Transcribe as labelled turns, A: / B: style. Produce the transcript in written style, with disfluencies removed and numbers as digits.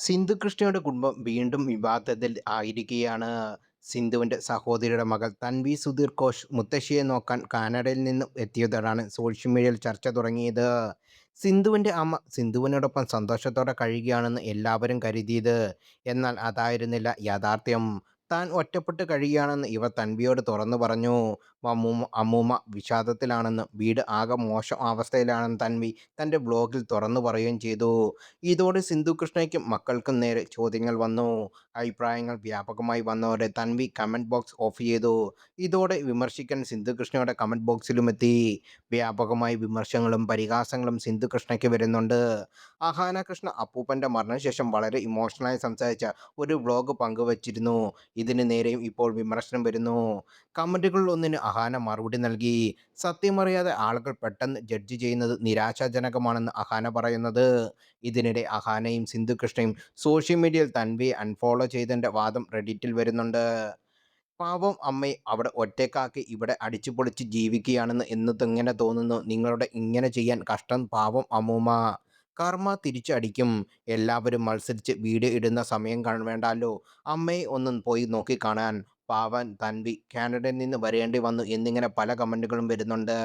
A: സിന്ധു കൃഷ്ണയുടെ കുടുംബം വീണ്ടും വിവാദത്തിൽ ആയിരിക്കുകയാണ്. സിന്ധുവിന്റെ സഹോദരിയുടെ മകൾ തൻവി സുധീർ ഘോഷ് മുത്തശ്ശിയെ നോക്കാൻ കാനഡയിൽ നിന്നും എത്തിയതോടാണ് സോഷ്യൽ മീഡിയയിൽ ചർച്ച തുടങ്ങിയത്. സിന്ധുവിന്റെ അമ്മ സിന്ധുവിനോടൊപ്പം സന്തോഷത്തോടെ കഴിയുകയാണെന്ന് എല്ലാവരും കരുതിയത്. എന്നാൽ അതായിരുന്നില്ല യാഥാർത്ഥ്യം. താൻ ഒറ്റപ്പെട്ട് കഴിയുകയാണെന്ന് ഇവർ തൻവിയോട് തുറന്നു പറഞ്ഞു. അമ്മൂമ്മ വിഷാദത്തിലാണെന്നും വീട് ആകെ മോശം അവസ്ഥയിലാണെന്ന് തൻവി തന്റെ ബ്ലോഗിൽ തുറന്നു പറയുകയും ചെയ്തു. ഇതോടെ സിന്ധു കൃഷ്ണയ്ക്കും മക്കൾക്കും നേരെ ചോദ്യങ്ങൾ വന്നു. അഭിപ്രായങ്ങൾ വ്യാപകമായി വന്നതോടെ തൻവി കമന്റ് ബോക്സ് ഓഫ് ചെയ്തു. ഇതോടെ വിമർശിക്കാൻ സിന്ധു കൃഷ്ണയുടെ കമന്റ് ബോക്സിലുമെത്തി. വ്യാപകമായി വിമർശനങ്ങളും പരിഹാസങ്ങളും സിന്ധു കൃഷ്ണയ്ക്ക് വരുന്നുണ്ട്. അഹാന കൃഷ്ണ അപ്പൂപ്പന്റെ മരണശേഷം വളരെ ഇമോഷണലായി സംസാരിച്ച ഒരു വ്ലോഗ് പങ്കുവച്ചിരുന്നു. ഇതിന് നേരെയും ഇപ്പോൾ വിമർശനം വരുന്നു. കമന്റുകളിൽ ഒന്നിന് അഹാന മറുപടി നൽകി. സത്യമറിയാതെ ആളുകൾ പെട്ടെന്ന് ജഡ്ജ് ചെയ്യുന്നത് നിരാശാജനകമാണെന്ന് അഹാന പറയുന്നത്. ഇതിനിടെ അഹാനയും സിന്ധു കൃഷ്ണയും സോഷ്യൽ മീഡിയയിൽ തൻവിയെ അൺഫോളോ ചെയ്തതിന്റെ വാദം റെഡിറ്റിൽ വരുന്നുണ്ട്. പാവം അമ്മയെ അവിടെ ഒറ്റയ്ക്കാക്കി ഇവിടെ അടിച്ചുപൊളിച്ച് ജീവിക്കുകയാണെന്ന് എന്നിട്ടെങ്ങനെ തോന്നുന്നു നിങ്ങളുടെ ഇങ്ങനെ ചെയ്യാൻ? കഷ്ടം പാവം അമ്മൂമ്മ. കർമ്മ തിരിച്ചടിക്കും. എല്ലാവരും മത്സരിച്ച് വീഡിയോ ഇടുന്ന സമയം വേണ്ടാലോ അമ്മയെ ഒന്നും പോയി നോക്കിക്കാണാൻ. പാവൻ തൻവി കാനഡയിൽ നിന്ന് വരേണ്ടി വന്നു എന്നിങ്ങനെ പല കമന്റുകളും വരുന്നുണ്ട്.